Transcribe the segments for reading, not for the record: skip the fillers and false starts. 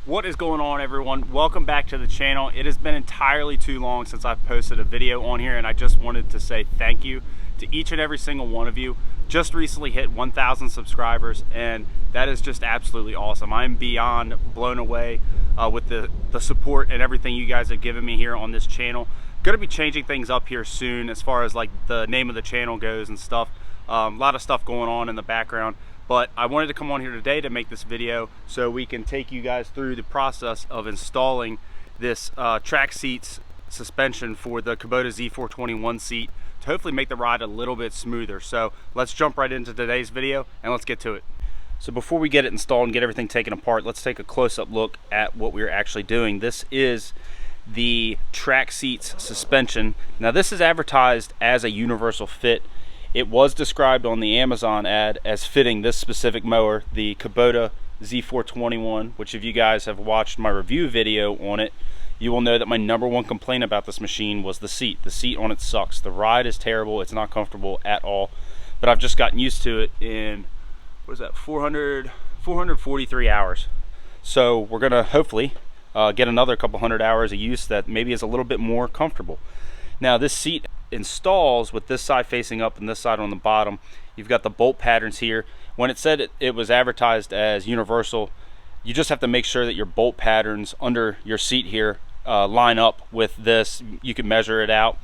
What is going on, everyone? Welcome back to the channel. It has been entirely too long since I've posted a video on here, and I just wanted to say thank you to each and every single one of you. Just recently hit 1,000 subscribers, and that is just absolutely awesome. I'm beyond blown away with the support and everything you guys have given me here on this channel. Gonna be changing things up here soon as far as like the name of the channel goes and stuff. A lot of stuff going on in the background. But I wanted to come on here today to make this video so we can take you guys through the process of installing this Trac seats suspension for the Kubota Z-421 seat to hopefully make the ride a little bit smoother. So let's jump right into today's video and let's get to it. So before we get it installed and get everything taken apart, let's take a close-up look at what we're actually doing. This is the Trac seats suspension. Now this is advertised as a universal fit. It was described on the Amazon ad as fitting this specific mower, the Kubota Z-421, which if you guys have watched my review video on it, you will know that my #1 complaint about this machine was the seat. The seat on it sucks. The ride is terrible. It's not comfortable at all. But I've just gotten used to it in, what is that, 443 hours. So we're gonna hopefully get another couple hundred hours of use that maybe is a little bit more comfortable. Now this seat installs with this side facing up and this side on the bottom. You've got the bolt patterns here. When it said it was advertised as universal, you just have to make sure that your bolt patterns under your seat here line up with this. You can measure it out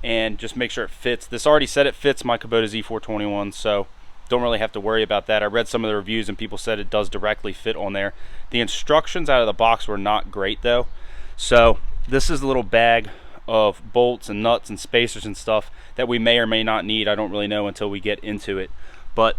and just make sure it fits. This already said it fits my Kubota Z-421, so don't really have to worry about that. I read some of the reviews and people said it does directly fit on there. The instructions out of the box were not great though. So this is the little bag of bolts and nuts and spacers and stuff that we may or may not need. I don't really know until we get into it. But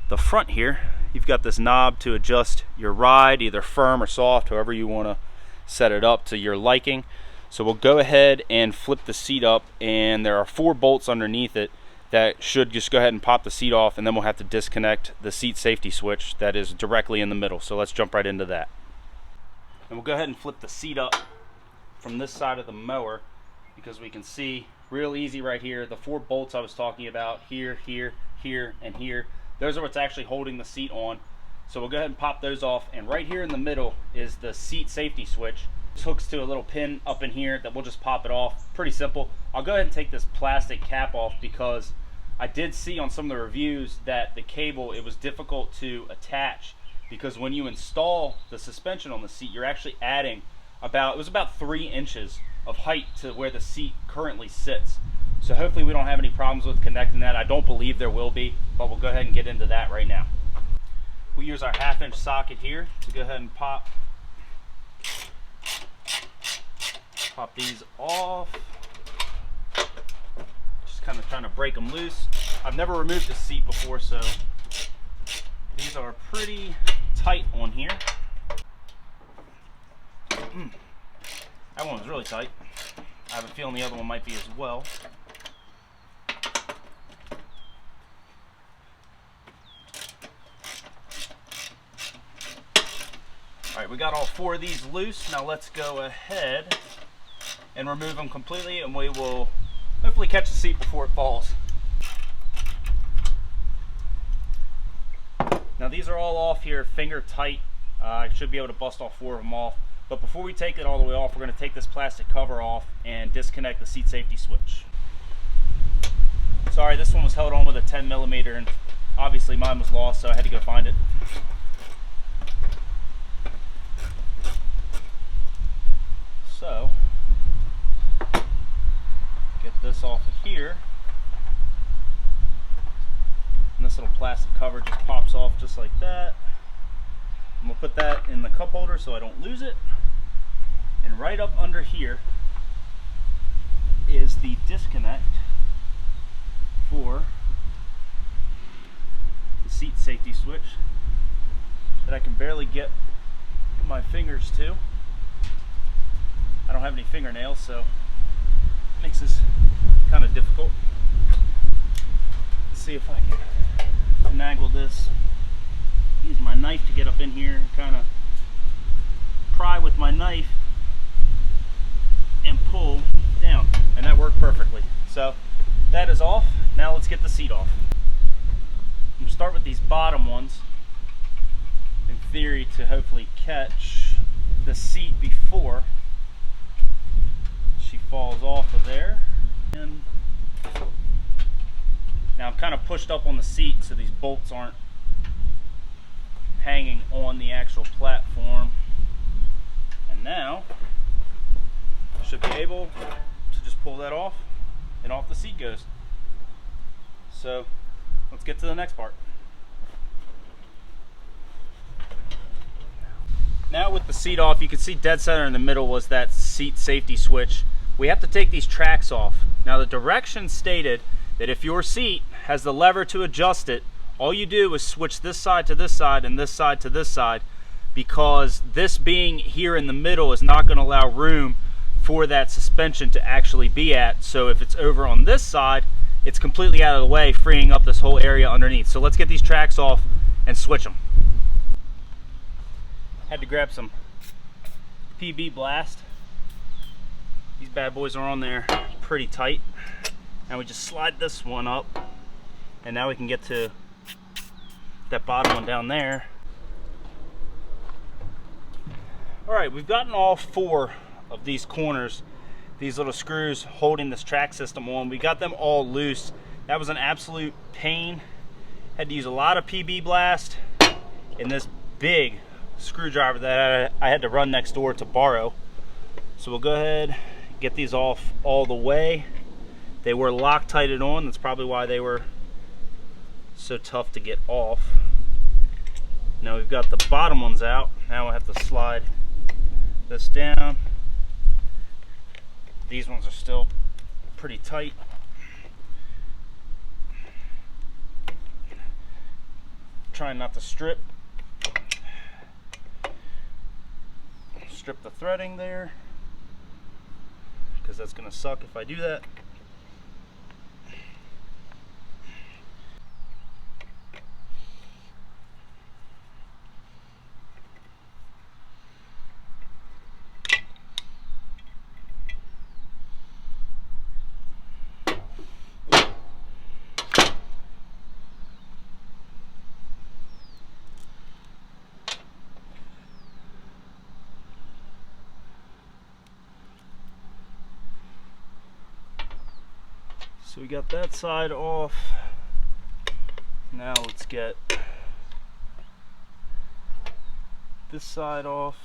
the front here, you've got this knob to adjust your ride, either firm or soft, however you want to set it up to your liking. So we'll go ahead and flip the seat up, and there are 4 bolts underneath it that should just go ahead and pop the seat off, and then we'll have to disconnect the seat safety switch that is directly in the middle. So let's jump right into that. And we'll go ahead and flip the seat up from this side of the mower, because we can see real easy right here the 4 bolts I was talking about, here, here, here, and here. Those are what's actually holding the seat on. So we'll go ahead and pop those off, and right here in the middle is the seat safety switch. This hooks to a little pin up in here that we'll just pop it off. Pretty simple. I'll go ahead and take this plastic cap off because I did see on some of the reviews that the cable, it was difficult to attach, because when you install the suspension on the seat, you're actually adding it was about 3 inches of height to where the seat currently sits. So hopefully we don't have any problems with connecting that. I don't believe there will be, but we'll go ahead and get into that right now. We'll use our 1/2-inch socket here to go ahead and pop these off. Just kind of trying to break them loose. I've never removed the seat before, so these are pretty tight on here. That one was really tight. I have a feeling the other one might be as well. Alright, we got all 4 of these loose. Now let's go ahead and remove them completely, and we will hopefully catch the seat before it falls. Now these are all off here, finger tight. I should be able to bust all 4 of them off. But before we take it all the way off, we're going to take this plastic cover off and disconnect the seat safety switch. Sorry, this one was held on with a 10mm, and obviously mine was lost, so I had to go find it. So, get this off of here. And this little plastic cover just pops off just like that. I'm going to put that in the cup holder so I don't lose it. And right up under here is the disconnect for the seat safety switch that I can barely get my fingers to. I don't have any fingernails, so it makes this kind of difficult. Let's see if I can finagle this. Use my knife to get up in here and kind of pry with my knife and pull down, and that worked perfectly. So that is off. Now let's get the seat off. I'm going to start with these bottom ones in theory to hopefully catch the seat before she falls off of there. And now I'm kind of pushed up on the seat so these bolts aren't hanging on the actual platform. And now I should be able to just pull that off and off the seat goes. So let's get to the next part. Now with the seat off, you can see dead center in the middle was that seat safety switch. We have to take these tracks off. Now the directions stated that if your seat has the lever to adjust it, all you do is switch this side to this side and this side to this side, because this being here in the middle is not going to allow room for that suspension to actually be at. So if it's over on this side, it's completely out of the way, freeing up this whole area underneath. So let's get these tracks off and switch them. Had to grab some PB Blast. These bad boys are on there pretty tight. Now we just slide this one up, and now we can get to that bottom one down there. All right, we've gotten all 4 of these corners, these little screws holding this track system on. We got them all loose. That was an absolute pain. Had to use a lot of PB Blast and this big screwdriver that I had to run next door to borrow. So we'll go ahead and get these off all the way. They were Loctited on. That's probably why they were so tough to get off. Now we've got the bottom ones out. Now we'll have to slide this down. These ones are still pretty tight. Trying not to strip the threading there, because that's going to suck if I do that. So we got that side off. Now let's get this side off.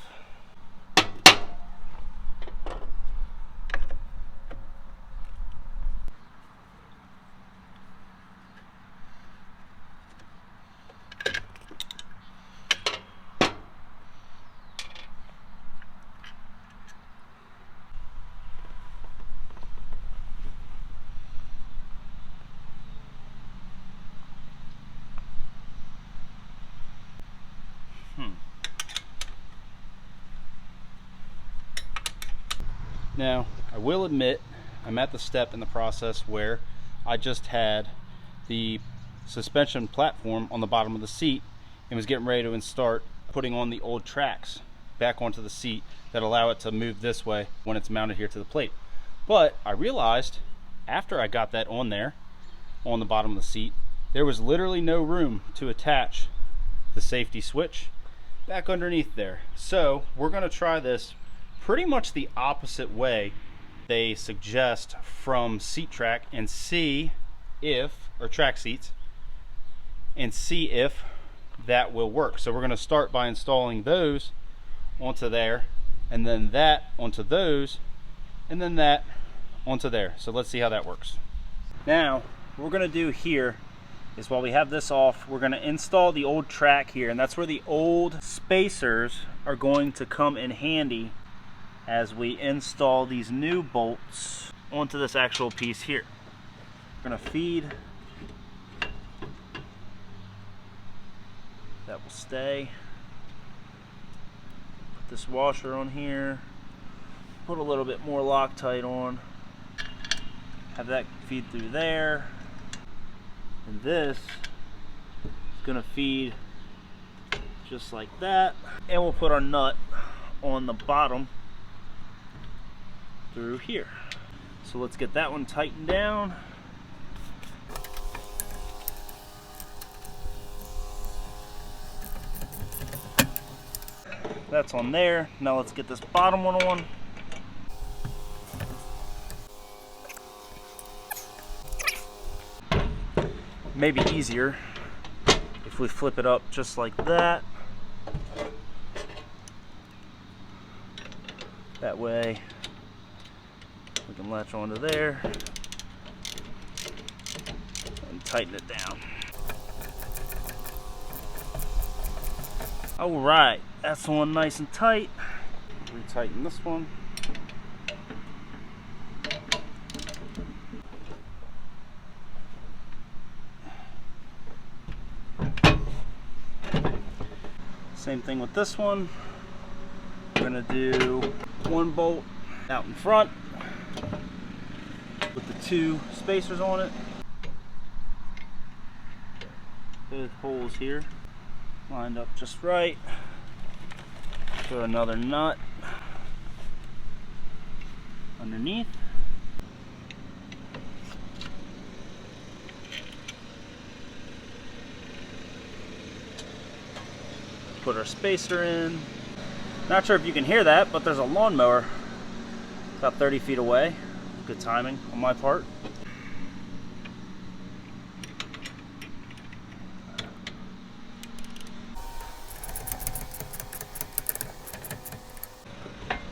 Now, I will admit, I'm at the step in the process where I just had the suspension platform on the bottom of the seat and was getting ready to start putting on the old tracks back onto the seat that allow it to move this way when it's mounted here to the plate. But I realized after I got that on there, on the bottom of the seat, there was literally no room to attach the safety switch back underneath there. So we're going to try this pretty much the opposite way they suggest from Trac and see if, or Trac seats, and see if that will work. So we're going to start by installing those onto there, and then that onto those, and then that onto there. So let's see how that works. Now what we're going to do here is, while we have this off, we're going to install the old Trac here, and that's where the old spacers are going to come in handy as we install these new bolts onto this actual piece here. We're going to feed. That will stay. Put this washer on here. Put a little bit more Loctite on. Have that feed through there. And this is going to feed just like that. And we'll put our nut on the bottom through here. So let's get that one tightened down. that's on there. Now let's get this bottom one on. Maybe easier if we flip it up just like that. That way we can latch onto there and tighten it down. All right, that's on nice and tight. Retighten this one. Same thing with this one. We're gonna do one bolt out in front with the two spacers on it. Both holes here lined up just right. Throw another nut underneath. Put our spacer in. Not sure if you can hear that, but there's a lawnmower about 30 feet away. Good timing on my part.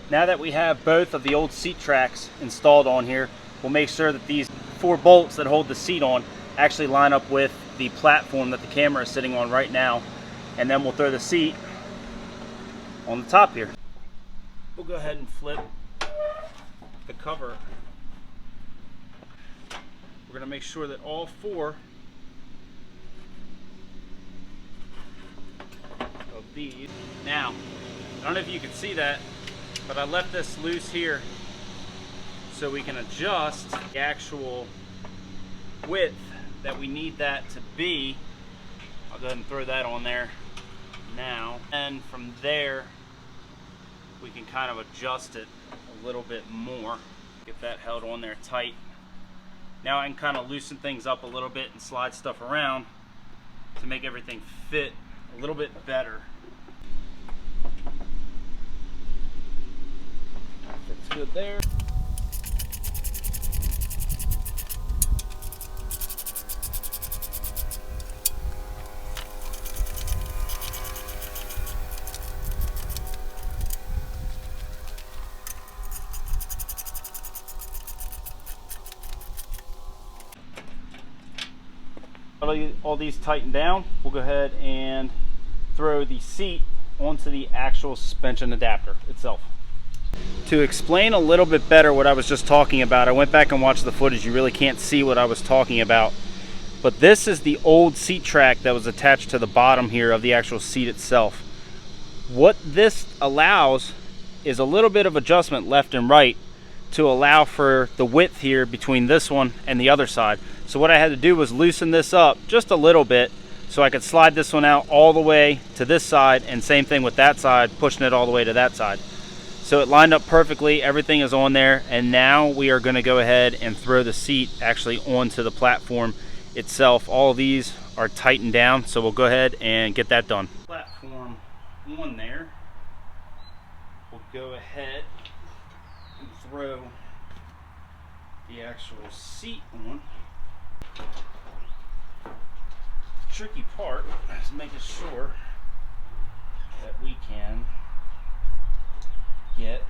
Now that we have both of the old seat tracks installed on here, we'll make sure that these 4 bolts that hold the seat on actually line up with the platform that the camera is sitting on right now. And then we'll throw the seat on the top here. We'll go ahead and flip the cover. We're going to make sure that all 4 of these. Now, I don't know if you can see that, but I left this loose here so we can adjust the actual width that we need that to be. I'll go ahead and throw that on there now, and from there we can kind of adjust it a little bit more. Get that held on there tight. Now I can kind of loosen things up a little bit and slide stuff around to make everything fit a little bit better. Fits good there. All these tightened down, we'll go ahead and throw the seat onto the actual suspension adapter itself. To explain a little bit better what I was just talking about, I went back and watched the footage. You really can't see what I was talking about, but this is the old seat track that was attached to the bottom here of the actual seat itself. What this allows is a little bit of adjustment left and right to allow for the width here between this one and the other side. So what I had to do was loosen this up just a little bit so I could slide this one out all the way to this side, and same thing with that side, pushing it all the way to that side. So it lined up perfectly, everything is on there, and now we are going to go ahead and throw the seat actually onto the platform itself. All of these are tightened down, so we'll go ahead and get that done. Platform on there, we'll go ahead and throw the actual seat on. Tricky part is making sure that we can get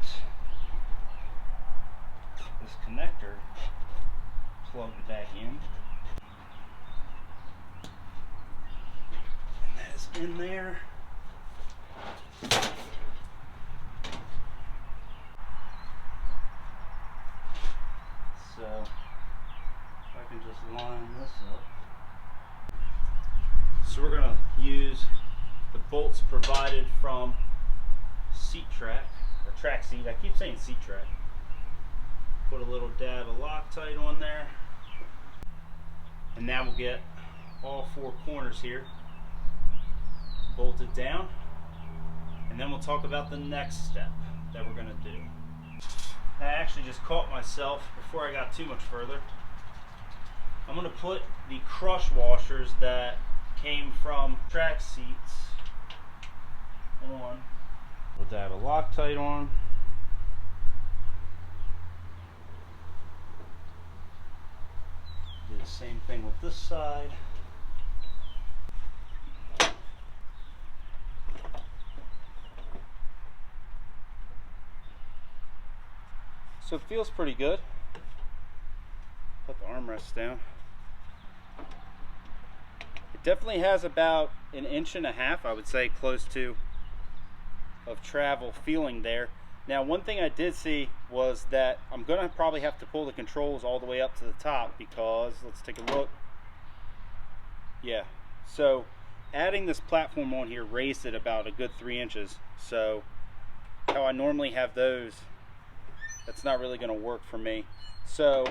this connector plugged back in. And that is in there. So if I can just line this up. So we're going to use the bolts provided from Trac, or Trac seat. I keep saying Trac. Put a little dab of Loctite on there. And now we'll get all 4 corners here bolted down. And then we'll talk about the next step that we're going to do. I actually just caught myself before I got too much further. I'm going to put the crush washers that came from Trac seats on We'll dab a Loctite on. Do the same thing with this side. So it feels pretty good. Put the armrest down. It definitely has about 1.5 inches, I would say, close to, of travel feeling there. Now, one thing I did see was that I'm gonna probably have to pull the controls all the way up to the top, because let's take a look. Yeah, so adding this platform on here raised it about a good 3 inches. So how I normally have those, that's not really gonna work for me. So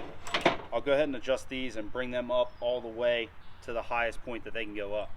I'll go ahead and adjust these and bring them up all the way to the highest point that they can go up.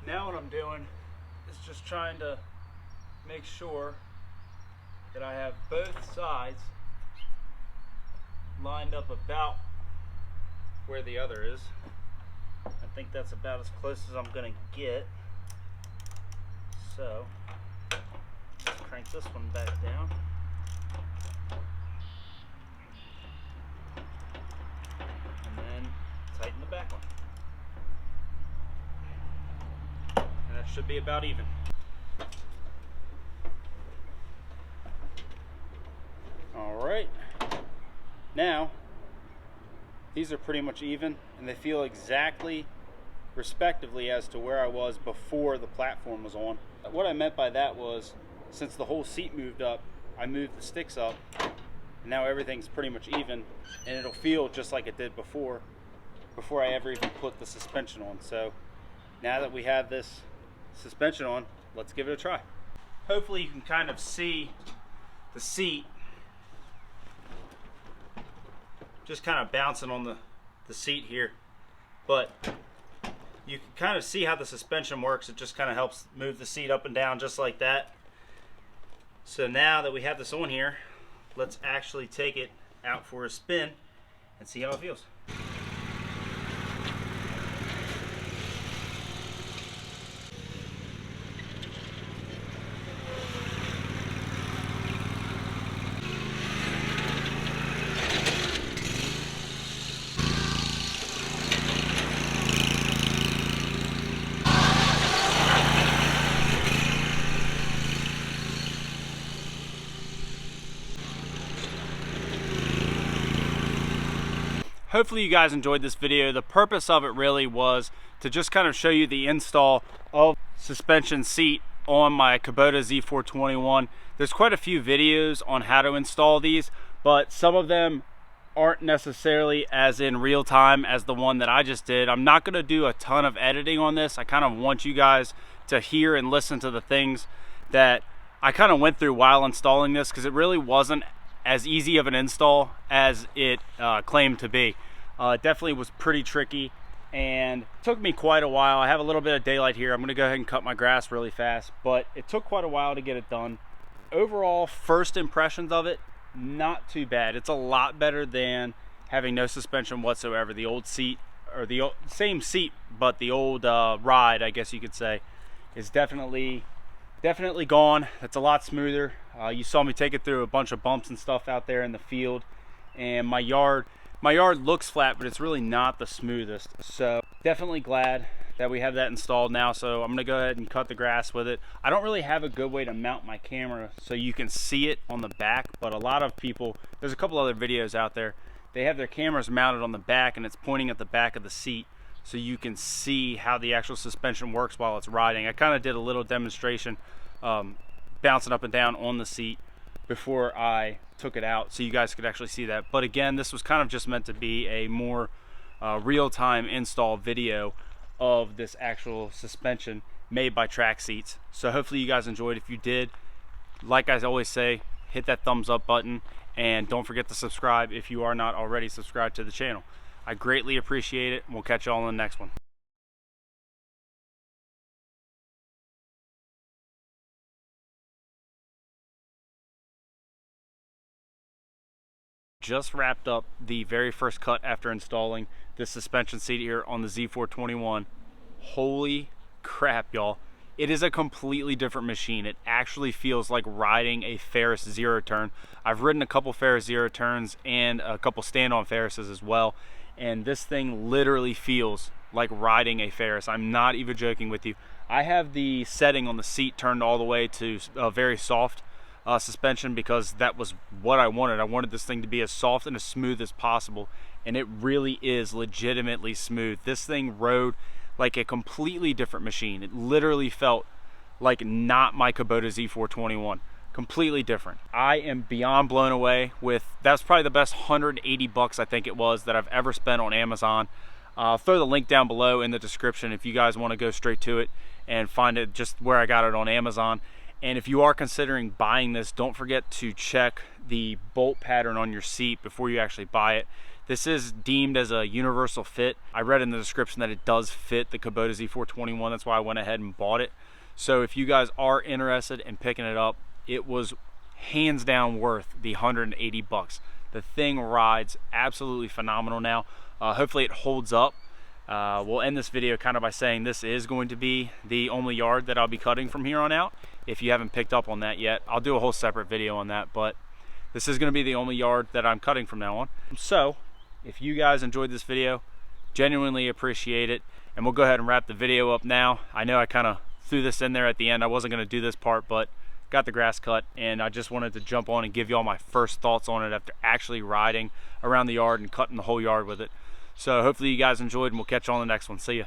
Now what I'm doing is just trying to make sure that I have both sides lined up about where the other is. I think that's about as close as I'm going to get. So let's crank this one back down. And then tighten the back one. That should be about even. All right, now these are pretty much even, and they feel exactly respectively as to where I was before the platform was on. What I meant by that was, since the whole seat moved up, I moved the sticks up, and now everything's pretty much even, and it'll feel just like it did before I ever even put the suspension on. So now that we have this suspension on, let's give it a try. Hopefully you can kind of see the seat just kind of bouncing on the seat here, but you can kind of see how the suspension works. It just kind of helps move the seat up and down just like that. So now that we have this on here, let's actually take it out for a spin and see how it feels. Hopefully you guys enjoyed this video. The purpose of it really was to just kind of show you the install of suspension seat on my Kubota Z-421. There's quite a few videos on how to install these, but some of them aren't necessarily as in real time as the one that I just did. I'm not going to do a ton of editing on this. I kind of want you guys to hear and listen to the things that I kind of went through while installing this, because it really wasn't as easy of an install as it claimed to be. It definitely was pretty tricky, and it took me quite a while. I have a little bit of daylight here. I'm going to go ahead and cut my grass really fast, but it took quite a while to get it done. Overall, first impressions of it, not too bad. It's a lot better than having no suspension whatsoever. The old seat, or the same seat, but the old ride, I guess you could say, is definitely gone. It's a lot smoother. You saw me take it through a bunch of bumps and stuff out there in the field, and my yard looks flat, but it's really not the smoothest. So definitely glad that we have that installed now. So I'm gonna go ahead and cut the grass with it. I don't really have a good way to mount my camera so you can see it on the back, but a lot of people, there's a couple other videos out there, they have their cameras mounted on the back and it's pointing at the back of the seat so you can see how the actual suspension works while it's riding. I kind of did a little demonstration bouncing up and down on the seat before I took it out so you guys could actually see that. But again, this was kind of just meant to be a more real-time install video of this actual suspension made by Trac seats. So hopefully you guys enjoyed. If you did, like I always say, hit that thumbs up button and don't forget to subscribe if you are not already subscribed to the channel. I greatly appreciate it. We'll catch you all in the next one. Just wrapped up the very first cut after installing this suspension seat here on the Z-421. Holy crap, y'all. It is a completely different machine. It actually feels like riding a Ferris zero turn. I've ridden a couple Ferris zero turns and a couple stand-on Ferrises as well, and this thing literally feels like riding a Ferris. I'm not even joking with you. I have the setting on the seat turned all the way to very soft suspension because that was what I wanted. I wanted this thing to be as soft and as smooth as possible, and it really is legitimately smooth. This thing rode like a completely different machine. It literally felt like not my Kubota Z-421. Completely different. I am beyond blown away with, that's probably the best 180 bucks I think it was that I've ever spent on Amazon. I'll throw the link down below in the description if you guys want to go straight to it and find it just where I got it on Amazon. And if you are considering buying this, don't forget to check the bolt pattern on your seat before you actually buy it. This is deemed as a universal fit. I read in the description that it does fit the Kubota Z-421. That's why I went ahead and bought it. So if you guys are interested in picking it up, it was hands down worth the 180 bucks. The thing rides absolutely phenomenal now. Hopefully it holds up. We'll end this video kind of by saying this is going to be the only yard that I'll be cutting from here on out. If you haven't picked up on that yet, I'll do a whole separate video on that, but this is going to be the only yard that I'm cutting from now on. So if you guys enjoyed this video, genuinely appreciate it, and we'll go ahead and wrap the video up now. I know I kind of threw this in there at the end. I wasn't going to do this part, but got the grass cut, and I just wanted to jump on and give you all my first thoughts on it after actually riding around the yard and cutting the whole yard with it. So hopefully you guys enjoyed, and we'll catch you on the next one. See ya.